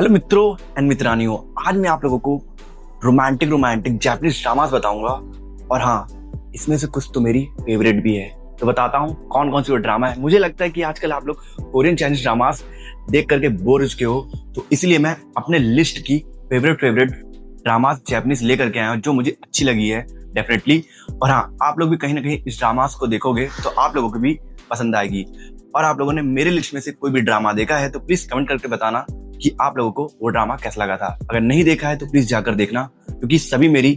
Hello मित्रों and मित्रानियों, आज मैं आप लोगों को रोमांटिक जापानीज ड्रामास बताऊंगा। और हाँ, इसमें से कुछ तो मेरी फेवरेट भी है। तो बताता हूँ कौन कौन सी वो ड्रामा है। मुझे लगता है कि आजकल आप लोग कोरियन चाइनीज ड्रामास देख करके बोर हो चुके हो, तो इसलिए मैं अपने लिस्ट की फेवरेट ड्रामास जापानीज लेकर के आया हूँ जो मुझे अच्छी लगी है डेफिनेटली। और हाँ, आप लोग भी कहीं ना कहीं इस ड्रामास को देखोगे तो आप लोगों को भी पसंद आएगी। और आप लोगों ने मेरे लिस्ट में से कोई भी ड्रामा देखा है तो प्लीज कमेंट करके बताना कि आप लोगों को वो ड्रामा कैसा लगा था। अगर नहीं देखा है तो प्लीज जाकर देखना, क्योंकि सभी मेरी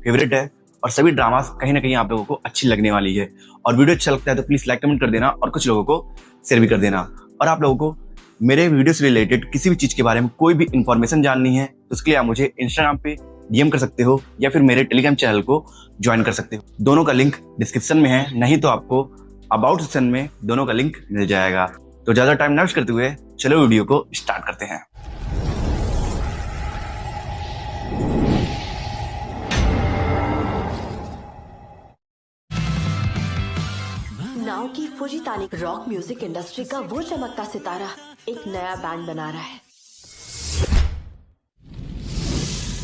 फेवरेट है और सभी ड्रामास कहीं ना कहीं आप लोगों को अच्छी लगने वाली है। और वीडियो अच्छा लगता है तो प्लीज लाइक कमेंट कर देना और कुछ लोगों को शेयर भी कर देना। और आप लोगों को मेरे वीडियो से रिलेटेड किसी भी चीज के बारे में कोई भी इंफॉर्मेशन जाननी है तो उसके लिए आप मुझे इंस्टाग्राम पे डीएम कर सकते हो या फिर मेरे टेलीग्राम चैनल को ज्वाइन कर सकते हो। दोनों का लिंक डिस्क्रिप्शन में है, नहीं तो आपको अबाउट सेक्शन में दोनों का लिंक मिल जाएगा। तो ज्यादा टाइम ना वेस्ट करते हुए चलो वीडियो को स्टार्ट करते हैं। नाओकी फुजितानी रॉक म्यूजिक इंडस्ट्री का वो चमकता सितारा एक नया बैंड बना रहा है।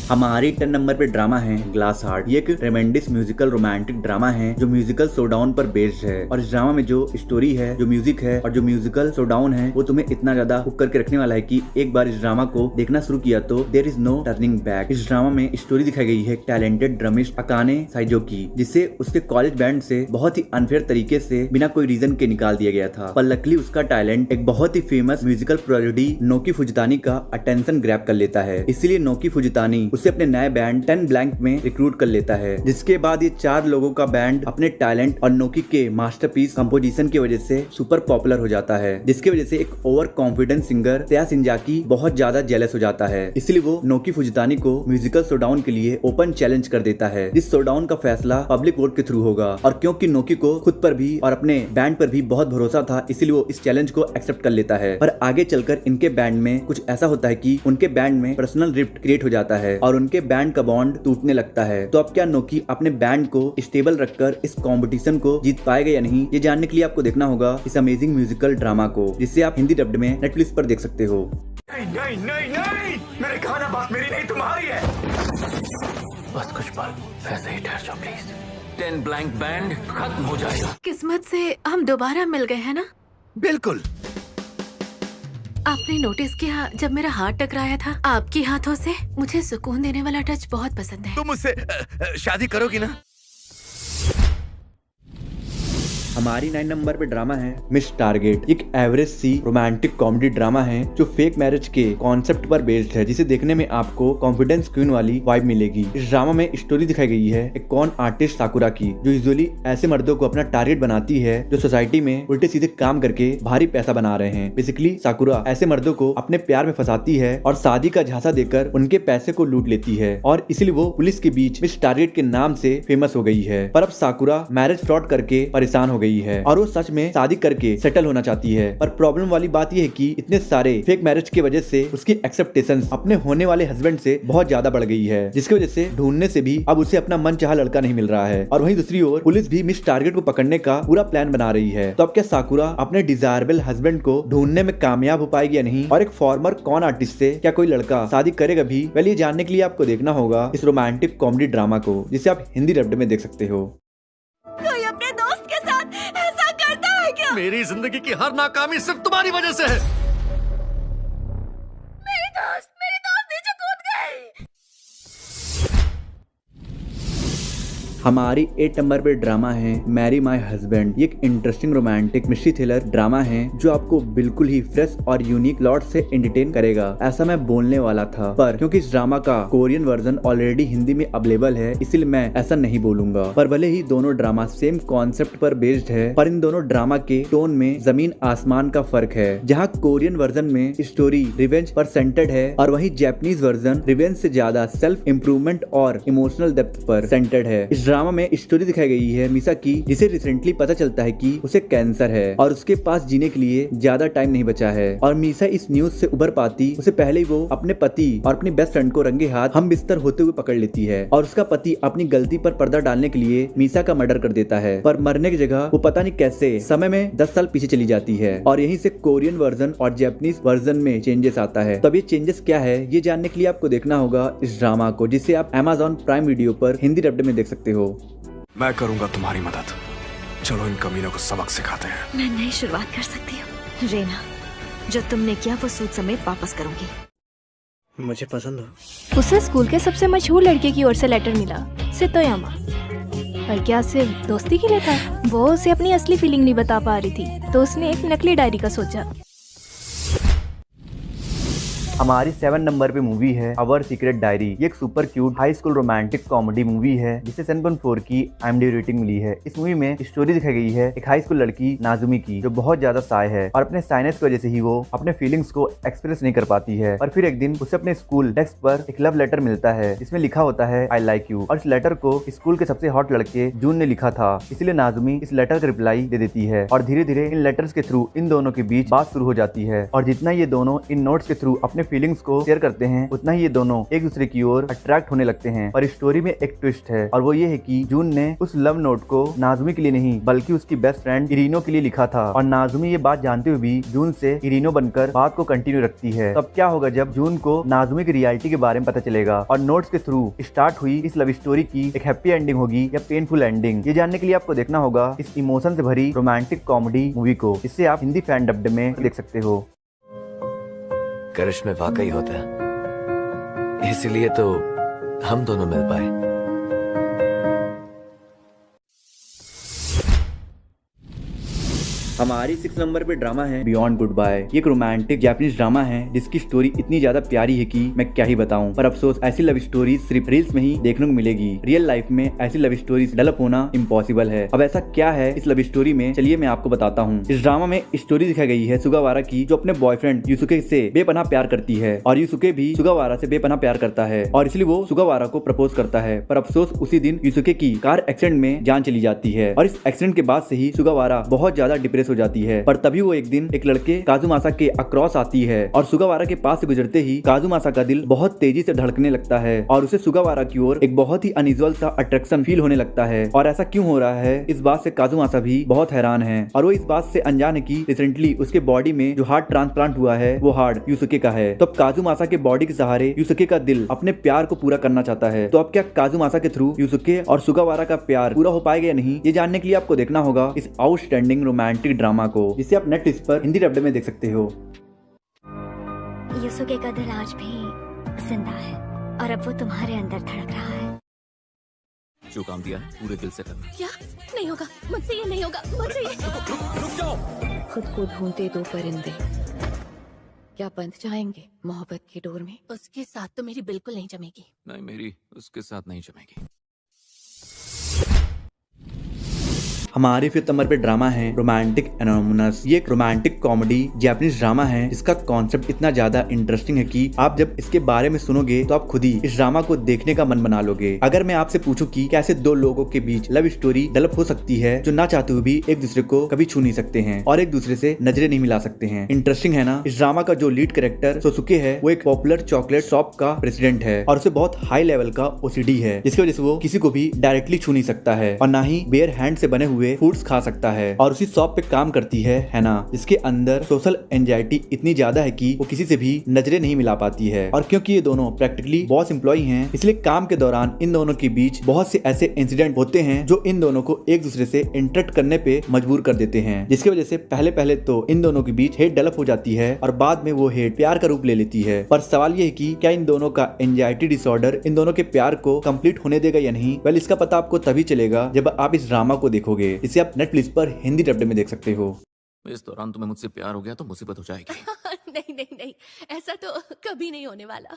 हमारी 10 नंबर पे ड्रामा है ग्लास हार्ट। ये एक ट्रेमेंडस म्यूजिकल रोमांटिक ड्रामा है जो म्यूजिकल शोडाउन पर बेस्ड है। और इस ड्रामा में जो स्टोरी है, जो म्यूजिक है और जो म्यूजिकल शोडाउन है वो तुम्हें इतना ज्यादा हुक करके रखने वाला है कि एक बार इस ड्रामा को देखना शुरू किया तो there is no turning back. इस ड्रामा में स्टोरी दिखाई गई है टैलेंटेड ड्रमिस्ट अकाने साइजो की, जिसे उसके कॉलेज बैंड से बहुत ही अनफेयर तरीके से बिना कोई रीजन के निकाल दिया गया था। पर लकली उसका टैलेंट एक बहुत ही फेमस म्यूजिकल प्रोडिजी नोकी फुजितानी का अटेंशन ग्रैब कर लेता है। इसीलिए नोकी फुजितानी उसे अपने नए बैंड 10 ब्लैंक में रिक्रूट कर लेता है, जिसके बाद ये 4 लोगों का बैंड अपने टैलेंट और नोकी के मास्टरपीस कंपोजिशन की वजह से सुपर पॉपुलर हो जाता है, जिसकी वजह से एक ओवर कॉन्फिडेंट सिंगर तया शिंजाकी बहुत ज्यादा जेलस हो जाता है। इसलिए वो नोकी फुजितानी को म्यूजिकल शोडाउन के लिए ओपन चैलेंज कर देता है। इस शोडाउन का फैसला पब्लिक वोट के थ्रू होगा। और क्योंकि नोकी को खुद पर भी और अपने बैंड पर भी बहुत भरोसा था, इसलिए वो इस चैलेंज को एक्सेप्ट कर लेता है। पर आगे चलकर इनके बैंड में कुछ ऐसा होता है कि उनके बैंड में पर्सनल रिफ्ट क्रिएट हो जाता है और उनके बैंड का बॉन्ड टूटने लगता है। तो अब क्या नोकी अपने बैंड को स्टेबल रखकर इस कंपटीशन को जीत पाएगा या नहीं, ये जानने के लिए आपको देखना होगा इस अमेजिंग म्यूजिकल ड्रामा को, जिसे आप हिंदी डब्ड में नेटफ्लिक्स पर देख सकते हो। नहीं, मेरे खाना बात मेरी नहीं तुम्हारी है। बस कुछ पल वैसे ही ठहर जाओ प्लीज। 10 ब्लैंक बैंड खत्म हो जाएगा। किस्मत से हम दोबारा मिल गए हैं ना। बिल्कुल। आपने नोटिस किया जब मेरा हाथ टकराया था आपके हाथों से? मुझे सुकून देने वाला टच बहुत पसंद है। तुम मुझसे शादी करोगी ना? हमारी 9 नंबर पे ड्रामा है मिस टारगेट। एक एवरेज सी रोमांटिक कॉमेडी ड्रामा है जो फेक मैरिज के कॉन्सेप्ट पर बेस्ड है, जिसे देखने में आपको कॉन्फिडेंस क्वीन वाली वाइब मिलेगी। इस ड्रामा में स्टोरी दिखाई गई है एक कॉन आर्टिस्ट साकुरा की, जो यूजुअली ऐसे मर्दों को अपना टारगेट बनाती है जो सोसाइटी में उल्टे सीधे काम करके भारी पैसा बना रहे हैं। बेसिकली साकुरा ऐसे मर्दों को अपने प्यार में फंसाती है और शादी का झांसा देकर उनके पैसे को लूट लेती है, और इसलिए वो पुलिस के बीच मिस टारगेट के नाम से फेमस हो गई है। पर अब साकुरा मैरिज फ्रॉड करके परेशान हो गई है और वो सच में शादी करके सेटल होना चाहती है। पर प्रॉब्लम वाली बात यह है कि इतने सारे फेक मैरिज की वजह से उसकी एक्सेप्टेशंस अपने होने वाले हस्बैंड से बहुत ज्यादा बढ़ गई है, जिसकी वजह से ढूंढने से भी अब उसे अपना मनचाहा लड़का नहीं मिल रहा है। और वहीं दूसरी ओर पुलिस भी मिस टारगेट को पकड़ने का पूरा प्लान बना रही है। तो अब क्या साकुरा अपने डिजायरेबल हस्बैंड को ढूंढने में कामयाब हो पाएगी या नहीं, और एक फॉर्मर कॉन आर्टिस्ट से क्या कोई लड़का शादी करेगा भी? पहले ये जानने के लिए आपको देखना होगा इस रोमांटिक कॉमेडी ड्रामा को, जिसे आप हिंदी डब्ड में देख सकते हो। कोई अपने दोस्त के साथ ऐसा करता है क्या? मेरी जिंदगी की हर नाकामी सिर्फ तुम्हारी वजह से है। मेरे दोस्त नीचे कूद गए। हमारी 8 नंबर पे ड्रामा है मैरी माय हस्बैंड। ये एक interesting romantic mystery thriller drama है जो आपको बिल्कुल ही फ्रेश और यूनिक प्लॉट से एंटरटेन करेगा, ऐसा मैं बोलने वाला था। पर क्योंकि इस ड्रामा का कोरियन वर्जन ऑलरेडी हिंदी में अवेलेबल है, इसलिए मैं ऐसा नहीं बोलूंगा। पर भले ही दोनों ड्रामा सेम कॉन्सेप्ट पर बेस्ड है, पर इन दोनों ड्रामा के टोन में जमीन आसमान का फर्क है। जहाँ कोरियन वर्जन में स्टोरी रिवेंज पर सेंटर्ड है और वही जापानीज वर्जन रिवेंज से ज्यादा सेल्फ इम्प्रूवमेंट और इमोशनल डेप्थ पर सेंटर्ड है। इस ड्रामा में स्टोरी दिखाई गई है मीसा की, जिसे रिसेंटली पता चलता है कि उसे कैंसर है और उसके पास जीने के लिए ज्यादा टाइम नहीं बचा है। और मीसा इस न्यूज से उबर पाती उससे पहले ही वो अपने पति और अपनी बेस्ट फ्रेंड को रंगे हाथ हम बिस्तर होते हुए पकड़ लेती है और उसका पति अपनी गलती पर पर्दा डालने के लिए मीसा का मर्डर कर देता है। पर मरने की जगह वो पता नहीं कैसे समय में 10 साल पीछे चली जाती है और यहीं से कोरियन वर्जन और जापानीज वर्जन में चेंजेस आता है। तब ये चेंजेस क्या है ये जानने के लिए आपको देखना होगा इस ड्रामा को, जिसे आप Amazon प्राइम वीडियो पर हिंदी डब्ड में देख सकते हो। मैं करूंगा तुम्हारी मदद। चलो इन कमीनों को सबक सिखाते हैं। मैं नई शुरुआत कर सकती हूँ। रेना, जो तुमने किया वो सूद समेत वापस करूंगी। मुझे पसंद हो। उसे स्कूल के सबसे मशहूर लड़के की ओर से लेटर मिला, सितोयामा। पर क्या सिर्फ दोस्ती के लिए था? वो उसे अपनी असली फीलिंग नहीं बता पा रही थी, तो उसने एक नकली डायरी का सोचा। हमारी 7 नंबर पे मूवी है अवर सीक्रेट डायरी। ये एक super cute high school romantic comedy movie है जिसे 7.4 की IMDb रेटिंग मिली है। इस मूवी में स्टोरी दिखाई गई है एक हाई स्कूल लड़की नाजुमी की, जो बहुत ज्यादा शाय है और अपने साइनेस की वजह से ही वो अपने फीलिंग्स को एक्सप्रेस नहीं कर पाती है। और फिर एक दिन उसे अपने स्कूल डेस्क पर एक लव लेटर मिलता है जिसमें लिखा होता है आई लाइक यू। और इस लेटर को स्कूल के सबसे हॉट लड़के जून ने लिखा था, इसलिए नाजुमी इस लेटर का रिप्लाई दे देती है और धीरे धीरे इन लेटर्स के थ्रू इन दोनों के बीच बात शुरू हो जाती है। और जितना ये दोनों इन नोट्स के थ्रू अपने फीलिंग्स को शेयर करते हैं उतना ही ये दोनों एक दूसरे की ओर अट्रैक्ट होने लगते हैं। और इस स्टोरी में एक ट्विस्ट है और वो ये है कि जून ने उस लव नोट को नाजुमी के लिए नहीं बल्कि उसकी बेस्ट फ्रेंड इरिनो के लिए लिखा था। और नाजुमी ये बात जानते हुए भी जून से इरिनो बनकर बात को कंटिन्यू रखती है। तब क्या होगा जब जून को नाजुमी की रियलिटी के बारे में पता चलेगा और नोट्स के थ्रू स्टार्ट हुई इस लव स्टोरी की एक हैप्पी एंडिंग होगी या पेनफुल एंडिंग, ये जानने के लिए आपको देखना होगा इस इमोशन से भरी रोमांटिक कॉमेडी मूवी को, जिससे आप हिंदी फैन डब्ड में देख सकते हो। करिश्मे वाकई होता है, इसीलिए तो हम दोनों मिल पाए। हमारी 6 नंबर पे ड्रामा है बियॉन्ड गुड बाय। ये एक रोमांटिक जापानीज ड्रामा है जिसकी स्टोरी इतनी ज्यादा प्यारी है कि मैं क्या ही बताऊं। पर अफसोस ऐसी लव स्टोरी सिर्फ रील्स में ही देखने को मिलेगी। रियल लाइफ में ऐसी लव स्टोरीज डेवलप होना इम्पॉसिबल है। अब ऐसा क्या है इस लव स्टोरी में, चलिए मैं आपको बताता हूँ। इस ड्रामा में स्टोरी दिखाई गई है सुगावारा की, जो अपने बॉयफ्रेंड यूसुके से बेपनाह प्यार करती है और यूसुके भी सुगावारा से बेपनाह प्यार करता है और इसलिए वो सुगावारा को प्रपोज करता है। पर अफसोस उसी दिन यूसुके की कार एक्सीडेंट में जान चली जाती है और इस एक्सीडेंट के बाद से ही सुगावारा बहुत ज्यादा डिप्रेस हो जाती है। पर तभी वो एक दिन एक लड़के काजुमासा के अक्रॉस आती है और सुगावारा के पास से गुजरते ही काजुमासा का दिल बहुत तेजी से धड़कने लगता है और उसे सुगावारा की ओर एक बहुत ही अनयूजुअल सा अट्रैक्शन फील होने लगता है। और ऐसा क्यों हो रहा है इस बात से काजुमासा भी बहुत हैरान है और वो इस बात से अनजान है कि रिसेंटली उसके बॉडी में जो हार्ट ट्रांसप्लांट हुआ है वो हार्ट यूसुके का है। तो अब काजुमासा के बॉडी के सहारे यूसुके का दिल अपने प्यार को पूरा करना चाहता है। तो अब क्या काजुमासा के थ्रू यूसुके और सुगावारा का प्यार पूरा हो पाएगा या नहीं, ये जानने के लिए आपको देखना होगा इस आउटस्टैंडिंग रोमांटिक ड्रामा को, जिसे आप नेटफ्लिक्स पर हिंदी डब्ड में देख सकते हो। यूसुके का दिल आज भी जिंदा है और अब वो तुम्हारे अंदर धड़क रहा है। जो काम दिया पूरे दिल से करना। क्या नहीं होगा मुझसे, ये नहीं होगा मुझसे। रुक जाओ। खुद को ढूंढते दो परिंदे क्या बंध जाएंगे मोहब्बत की डोर में? उसके साथ तो मेरी बिल्कुल नहीं जमेगी। नहीं, मेरी उसके साथ नहीं जमेगी। हमारे 5th नंबर पे ड्रामा है रोमांटिक एनोनिमस। ये एक रोमांटिक कॉमेडी जापानीज ड्रामा है जिसका कॉन्सेप्ट इतना ज्यादा इंटरेस्टिंग है कि आप जब इसके बारे में सुनोगे तो आप खुद ही इस ड्रामा को देखने का मन बना लोगे। अगर मैं आपसे पूछूं कि कैसे दो लोगों के बीच लव स्टोरी डेवलप हो सकती है जो ना चाहते हुए भी एक दूसरे को कभी छू नहीं सकते हैं और एक दूसरे से नजरें नहीं मिला सकते हैं। इंटरेस्टिंग है ना। इस ड्रामा का जो लीड कैरेक्टर सोसुके है वो एक पॉपुलर चॉकलेट शॉप का प्रेसिडेंट है और उसे बहुत हाई लेवल का ओसीडी है, जिसकी वजह से वो किसी को भी डायरेक्टली छू नहीं सकता है और ना ही बेयर हैंड से बने हुए फूड्स खा सकता है। और उसी शॉप पे काम करती है ना, जिसके अंदर सोशल एंजाइटी इतनी ज्यादा है कि वो किसी से भी नजरें नहीं मिला पाती है। और क्योंकि ये दोनों प्रैक्टिकली बॉस एम्प्लॉय हैं, इसलिए काम के दौरान इन दोनों के बीच बहुत से ऐसे इंसिडेंट होते हैं जो इन दोनों को एक दूसरे से इंटरेक्ट करने पे मजबूर कर देते हैं, जिसकी वजह से पहले तो इन दोनों के बीच हेट डेवलप हो जाती है और बाद में वो हेट प्यार का रूप ले लेती है। पर सवाल ये है कि क्या इन दोनों का एंजाइटी डिसऑर्डर इन दोनों के प्यार को कंप्लीट होने देगा या नहीं। वेल, इसका पता आपको तभी चलेगा जब आप इस ड्रामा को देखोगे। इसे आप नेटफ्लिक्स पर हिंदी डब्ड में देख सकते हो। इस दौरान तुम्हें मुझसे प्यार हो गया तो मुसीबत हो जाएगी। नहीं नहीं नहीं, ऐसा तो कभी नहीं होने वाला।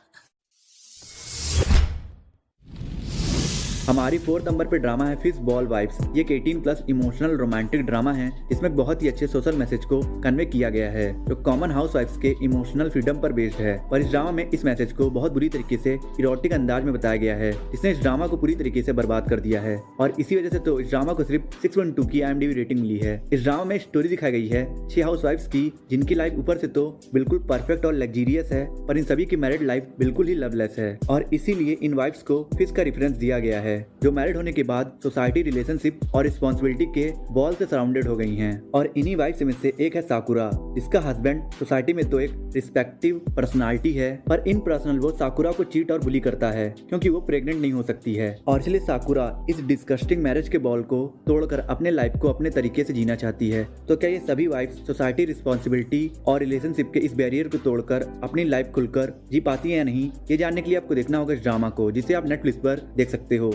हमारी 4th नंबर पे ड्रामा है फिश बॉल वाइब्स। ये एक 18+ इमोशनल रोमांटिक ड्रामा है जिसमें बहुत ही अच्छे सोशल मैसेज को कन्वे किया गया है जो कॉमन हाउस वाइफ्स के इमोशनल फ्रीडम पर बेस्ड है। और इस ड्रामा में इस मैसेज को बहुत बुरी तरीके से इरोटिक अंदाज में बताया गया है जिसने इस ड्रामा को पूरी तरीके से बर्बाद कर दिया है। और इसी वजह से तो इस ड्रामा को सिर्फ 6.2 की IMDb रेटिंग मिली है। इस ड्रामा में स्टोरी दिखाई गई है 6 हाउस वाइफ्स की जिनकी लाइफ ऊपर से तो बिल्कुल परफेक्ट और लग्जीरियस है पर इन सभी की मैरिड लाइफ बिल्कुल ही लवलेस है। और इसीलिए इन वाइफ्स को फिश का रेफरेंस दिया गया है जो मैरिड होने के बाद सोसाइटी, रिलेशनशिप और रिस्पॉन्सिबिलिटी के बॉल से सराउंडेड हो गई हैं। और इन्हीं वाइफ्स में से एक है साकुरा जिसका हस्बैंड सोसाइटी में तो एक रिस्पेक्टिव पर्सनालिटी है पर इन पर्सनल वो साकुरा को चीट और बुली करता है क्योंकि वो प्रेग्नेंट नहीं हो सकती है। और इसलिए साकुरा इस डिस्कस्टिंग मैरिज के बॉल को तोड़कर अपने लाइफ को अपने तरीके से जीना चाहती है। तो क्या ये सभी वाइफ्स सोसाइटी, रिस्पॉन्सिबिलिटी और रिलेशनशिप के इस बैरियर को तोड़कर अपनी लाइफ खुलकर जी पाती है या नहीं, ये जानने के लिए आपको देखना होगा इस ड्रामा को जिसे आप नेटफ्लिक्स पर देख सकते हो।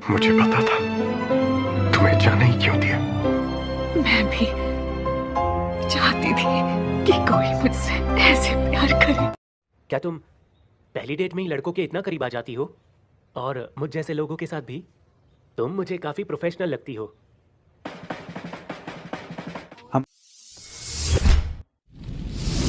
मुझे पता था तुम्हें जाने ही क्यों दिया। मैं भी चाहती थी कि कोई मुझसे ऐसे प्यार करे। क्या तुम पहली डेट में ही लड़कों के इतना करीब आ जाती हो? और मुझ जैसे लोगों के साथ भी? तुम मुझे काफी प्रोफेशनल लगती हो।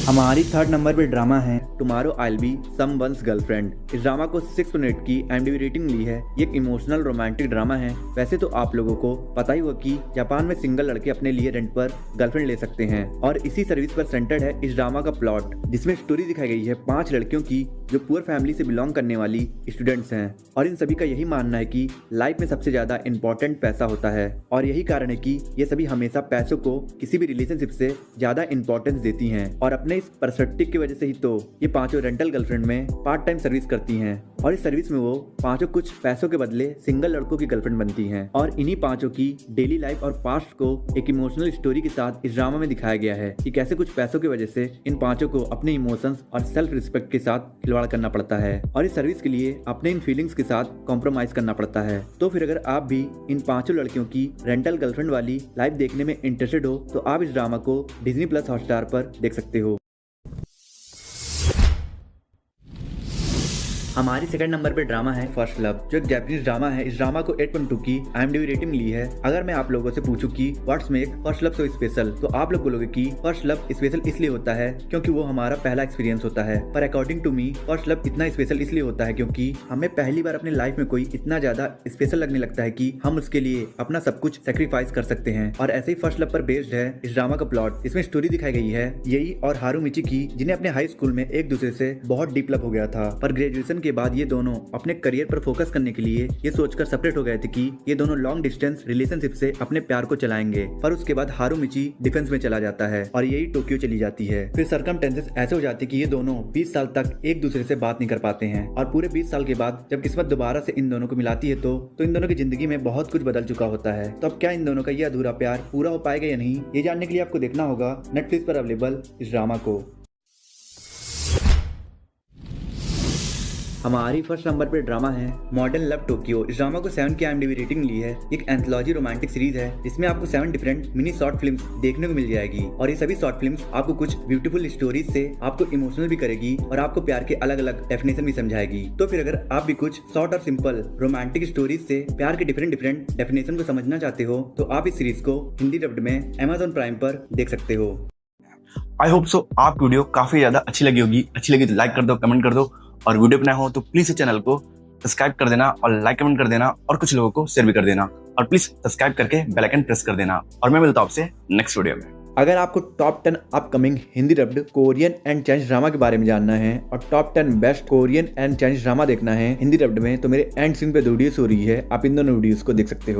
हमारी 3rd नंबर पे ड्रामा है tomorrow I be someone's girlfriend. इस ड्रामा को 6.8 की IMDb रेटिंग मिली है। ये एक इमोशनल रोमांटिक ड्रामा है। वैसे तो आप लोगों को पता ही होगा कि जापान में सिंगल लड़के अपने लिए रेंट पर गर्लफ्रेंड ले सकते हैं और इसी सर्विस पर सेंटर्ड है इस ड्रामा का प्लॉट जिसमें स्टोरी दिखाई गई है 5 लड़कियों की जो पुअर फैमिली से बिलोंग करने वाली स्टूडेंट्स हैं। और इन सभी का यही मानना है कि लाइफ में सबसे ज्यादा इंपॉर्टेंट पैसा होता है और यही कारण है कि ये सभी हमेशा पैसों को किसी भी रिलेशनशिप से ज्यादा इंपॉर्टेंस देती हैं। और अपने इस पर्सपेक्टिव की वजह से ही तो ये 5 रेंटल गर्लफ्रेंड में पार्ट टाइम सर्विस करती हैं और इस सर्विस में वो 5 कुछ पैसों के बदले सिंगल लड़कों की गर्लफ्रेंड बनती हैं। और इन्हीं 5 की डेली लाइफ और पास्ट को एक इमोशनल स्टोरी के साथ इस ड्रामा में दिखाया गया है कि कैसे कुछ पैसों की वजह से इन 5 को अपने इमोशंस और सेल्फ रिस्पेक्ट के साथ खिलवाड़ करना पड़ता है और इस सर्विस के लिए अपने इन फीलिंग्स के साथ कॉम्प्रोमाइज करना पड़ता है। तो फिर अगर आप भी इन 5 लड़कियों की रेंटल गर्लफ्रेंड वाली लाइफ देखने में इंटरेस्टेड हो तो आप इस ड्रामा को Disney+ हॉटस्टार पर देख सकते हो। हमारी 2nd नंबर पे ड्रामा है फर्स्ट लव जो एक जापानीज ड्रामा है। इस ड्रामा को 8.2 की IMDb रेटिंग मिली है। अगर मैं आप लोगों से पूछूं कि what's make first love so special तो आप लोग बोलोगे कि फर्स्ट लव स्पेशल इसलिए होता है क्योंकि वो हमारा पहला एक्सपीरियंस होता है। पर according to me first love इतना स्पेशल इसलिए होता है क्योंकि हमें पहली बार अपनी लाइफ में कोई इतना ज्यादा स्पेशल लगने लगता है कि हम उसके लिए अपना सब कुछ सेक्रीफाइस कर सकते हैं। और ऐसे ही फर्स्ट लव पर बेस्ड है इस ड्रामा का प्लॉट। इसमें स्टोरी दिखाई गई है यही और हारुमिची की जिन्हें अपने हाई स्कूल में एक दूसरे से बहुत डीप लव हो गया था पर ग्रेजुएशन के बाद ये दोनों अपने करियर पर फोकस करने के लिए ये सोचकर सेपरेट हो गए थे कि ये दोनों लॉन्ग डिस्टेंस रिलेशनशिप से अपने प्यार को चलाएंगे। पर उसके बाद हारुमिची डिफेंस में चला जाता है और यही टोक्यो चली जाती है। फिर सरकमस्टेंसेस ऐसे हो जाते कि ये दोनों 20 साल तक एक दूसरे से बात नहीं कर पाते हैं और पूरे 20 साल के बाद जब किस्मत दोबारा से इन दोनों को मिलाती है तो इन दोनों की जिंदगी में बहुत कुछ बदल चुका होता है। तो अब क्या इन दोनों का ये अधूरा प्यार पूरा हो पाएगा या नहीं, ये जानने के लिए आपको देखना होगा नेटफ्लिक्स पर अवेलेबल इस ड्रामा को। हमारी 1st नंबर पे ड्रामा है मॉडर्न लव टोक्यो। इस ड्रामा को 7 की IMDb रेटिंग मिली है। एक एंथोलॉजी रोमांटिक सीरीज है जिसमें आपको 7 डिफरेंट मिनी शॉर्ट फिल्म्स देखने को मिल जाएगी और ये सभी शॉर्ट फिल्म्स आपको कुछ ब्यूटीफुल स्टोरीज से आपको इमोशनल भी करेगी और आपको प्यार के अलग अलग डेफिनेशन भी समझाएगी। तो फिर अगर आप भी कुछ शॉर्ट और सिंपल रोमांटिक स्टोरीज से प्यार के डिफरेंट डेफिनेशन को समझना चाहते हो तो आप इस सीरीज को हिंदी डब्ड में Amazon प्राइम पर देख सकते हो। आई होप सो आपकी वीडियो काफी ज्यादा अच्छी लगी होगी। अच्छी लगी तो लाइक कर दो, कमेंट कर दो और वीडियो पे नए हो तो प्लीज इस चैनल को सब्सक्राइब कर देना और लाइक कमेंट कर देना और कुछ लोगों को शेयर भी कर देना और प्लीज सब्सक्राइब करके बेल आइकन प्रेस कर देना और मैं मिलता हूं आपसे नेक्स्ट वीडियो में। अगर आपको top 10 upcoming Hindi dubbed Korean and Chinese drama के बारे में जानना है और top 10 best Korean and Chinese drama देखना है हिंदी डब्ड में तो मेरे एंड सीन पे वीडियोस हो रही है, आप इन दोनों वीडियोस को देख सकते हो।